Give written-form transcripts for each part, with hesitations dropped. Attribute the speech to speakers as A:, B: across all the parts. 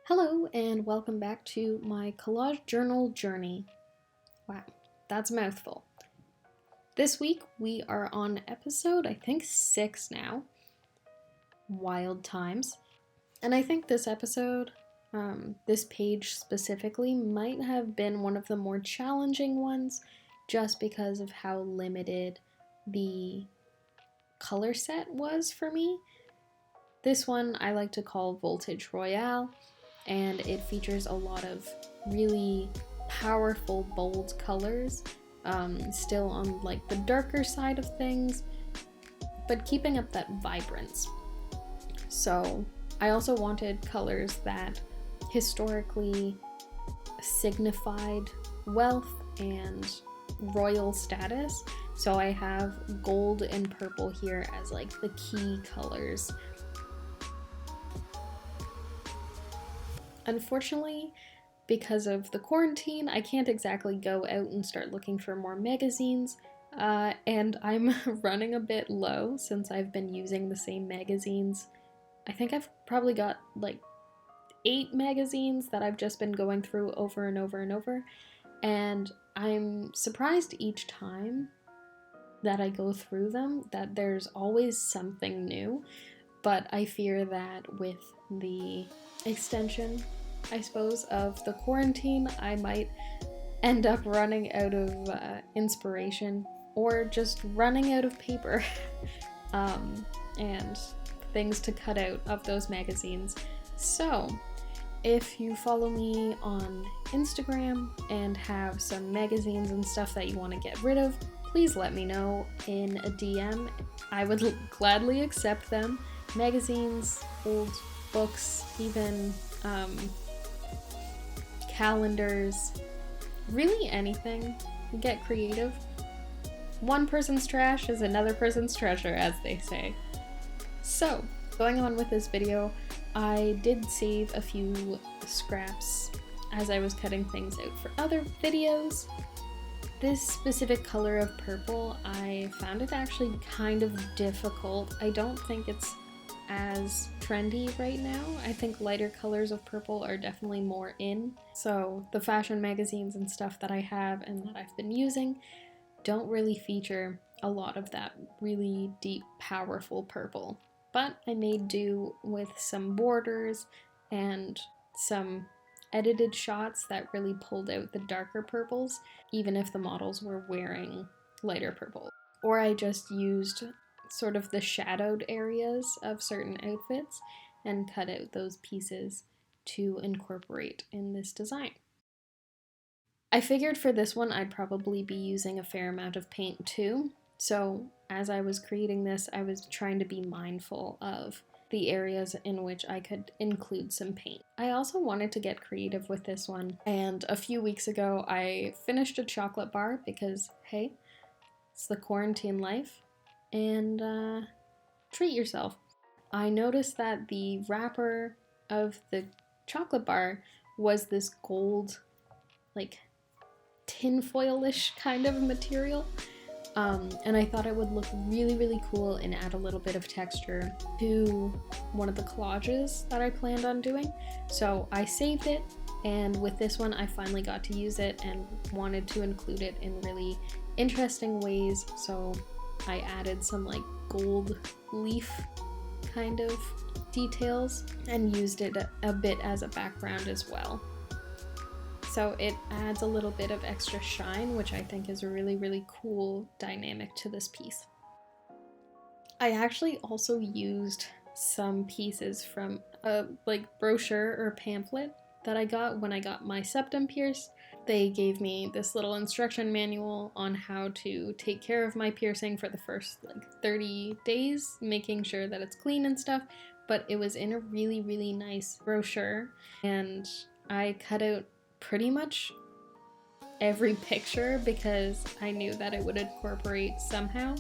A: Hello and welcome back to my collage journal journey. Wow, that's a mouthful. This week we are on episode, I think 6 now, Wild Times. And I think this episode, this page specifically, might have been one of the more challenging ones just because of how limited the color set was for me. This one I like to call Voltage Royale, and it features a lot of really powerful, bold colors, still on like the darker side of things, but keeping up that vibrance. So I also wanted colors that historically signified wealth and royal status, so I have gold and purple here as like the key colors. Unfortunately, because of the quarantine, I can't exactly go out and start looking for more magazines, and I'm running a bit low since I've been using the same magazines. I think I've probably got like 8 magazines that I've just been going through over and over and over, and I'm surprised each time that I go through them that there's always something new, but I fear that with the extension, I suppose, of the quarantine, I might end up running out of inspiration or just running out of paper and things to cut out of those magazines. So if you follow me on Instagram and have some magazines and stuff that you want to get rid of, please let me know in a DM. I would gladly accept them. Magazines, old books, even calendars, really anything. Get creative. One person's trash is another person's treasure, as they say. So, going on with this video, I did save a few scraps as I was cutting things out for other videos. This specific color of purple, I found it actually kind of difficult. I don't think it's as trendy right now. I think lighter colors of purple are definitely more in. So the fashion magazines and stuff that I have and that I've been using don't really feature a lot of that really deep, powerful purple. But I made do with some borders and some edited shots that really pulled out the darker purples, even if the models were wearing lighter purple. Or I just used sort of the shadowed areas of certain outfits and cut out those pieces to incorporate in this design. I figured for this one I'd probably be using a fair amount of paint too, so as I was creating this, I was trying to be mindful of the areas in which I could include some paint. I also wanted to get creative with this one, and a few weeks ago I finished a chocolate bar because, hey, it's the quarantine life, and treat yourself. I noticed that the wrapper of the chocolate bar was this gold, like tinfoil-ish kind of material, and I thought it would look really, really cool and add a little bit of texture to one of the collages that I planned on doing. So I saved it, and with this one I finally got to use it and wanted to include it in really interesting ways, so I added some like gold leaf kind of details and used it a bit as a background as well. So it adds a little bit of extra shine, which I think is a really, really cool dynamic to this piece. I actually also used some pieces from a like brochure or pamphlet that I got when I got my septum pierced. They gave me this little instruction manual on how to take care of my piercing for the first like 30 days, making sure that it's clean and stuff, but it was in a really, really nice brochure, and I cut out pretty much every picture because I knew that it would incorporate somehow.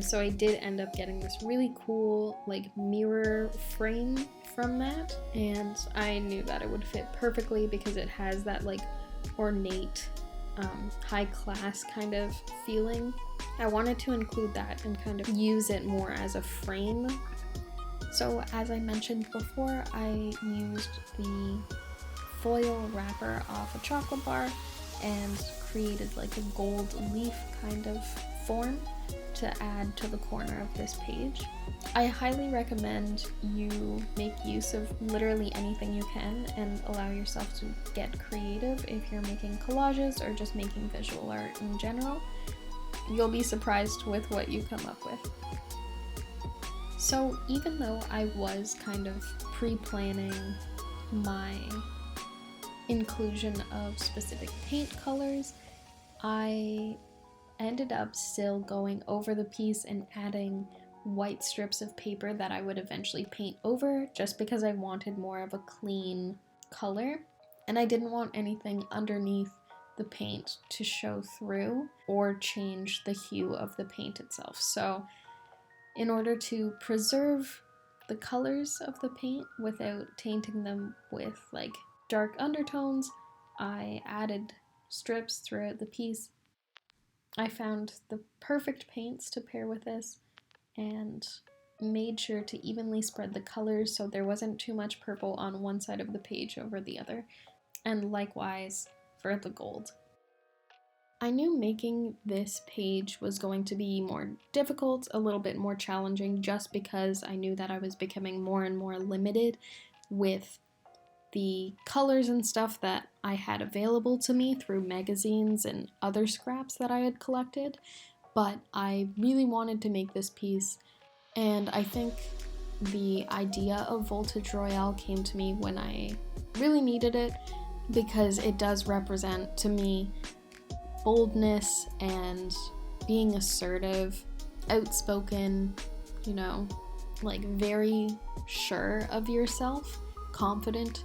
A: So I did end up getting this really cool like mirror frame from that, and I knew that it would fit perfectly because it has that like ornate, high class kind of feeling. I wanted to include that and kind of use it more as a frame So as I mentioned before, I used the foil wrapper off a chocolate bar and created like a gold leaf kind of form to add to the corner of this page. I highly recommend you make use of literally anything you can and allow yourself to get creative if you're making collages or just making visual art in general. You'll be surprised with what you come up with. So even though I was kind of pre-planning my inclusion of specific paint colors, I ended up still going over the piece and adding white strips of paper that I would eventually paint over, just because I wanted more of a clean color, and I didn't want anything underneath the paint to show through or change the hue of the paint itself. So in order to preserve the colors of the paint without tainting them with like dark undertones, I added strips throughout the piece. I found the perfect paints to pair with this and made sure to evenly spread the colors so there wasn't too much purple on one side of the page over the other, and likewise for the gold. I knew making this page was going to be more difficult, a little bit more challenging, just because I knew that I was becoming more and more limited with the colors and stuff that I had available to me through magazines and other scraps that I had collected, but I really wanted to make this piece, and I think the idea of Voltage Royale came to me when I really needed it, because it does represent to me boldness and being assertive, outspoken, you know, like very sure of yourself, confident.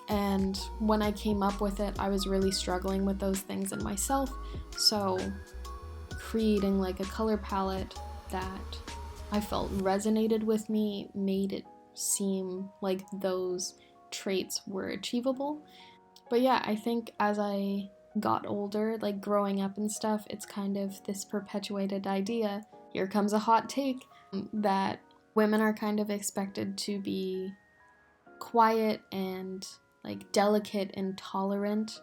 A: And when I came up with it, I was really struggling with those things in myself, so creating like a color palette that I felt resonated with me made it seem like those traits were achievable. But yeah, I think as I got older, like growing up and stuff, it's kind of this perpetuated idea, here comes a hot take, that women are kind of expected to be quiet and like delicate and tolerant.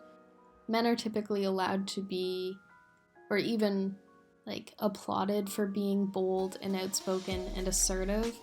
A: Men are typically allowed to be, or even like applauded for being bold and outspoken and assertive.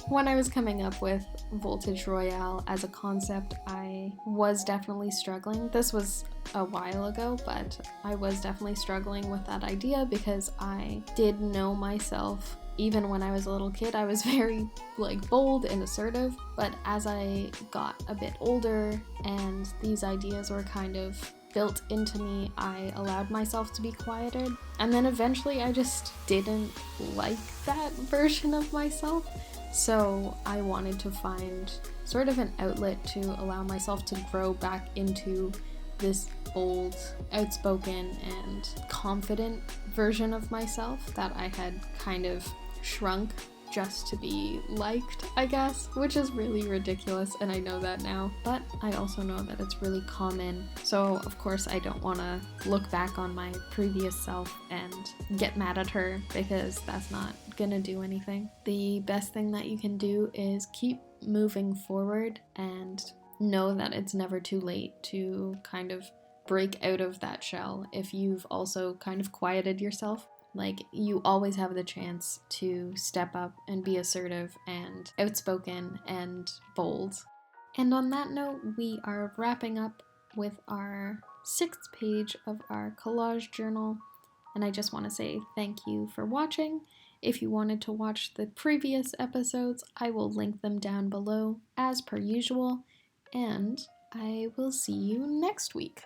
A: When I was coming up with Voltage Royale as a concept, I was definitely struggling. This was a while ago, but I was definitely struggling with that idea because I did know myself. Even when I was a little kid, I was very like bold and assertive, but as I got a bit older and these ideas were kind of built into me, I allowed myself to be quieted, and then eventually I just didn't like that version of myself. So I wanted to find sort of an outlet to allow myself to grow back into this bold, outspoken, and confident version of myself that I had kind of shrunk just to be liked, I guess, which is really ridiculous, and I know that now, but I also know that it's really common, so of course I don't want to look back on my previous self and get mad at her, because that's not gonna do anything. The best thing that you can do is keep moving forward and know that it's never too late to kind of break out of that shell if you've also kind of quieted yourself. Like, you always have the chance to step up and be assertive and outspoken and bold. And on that note, we are wrapping up with our 6th page of our collage journal. And I just want to say thank you for watching. If you wanted to watch the previous episodes, I will link them down below as per usual. And I will see you next week.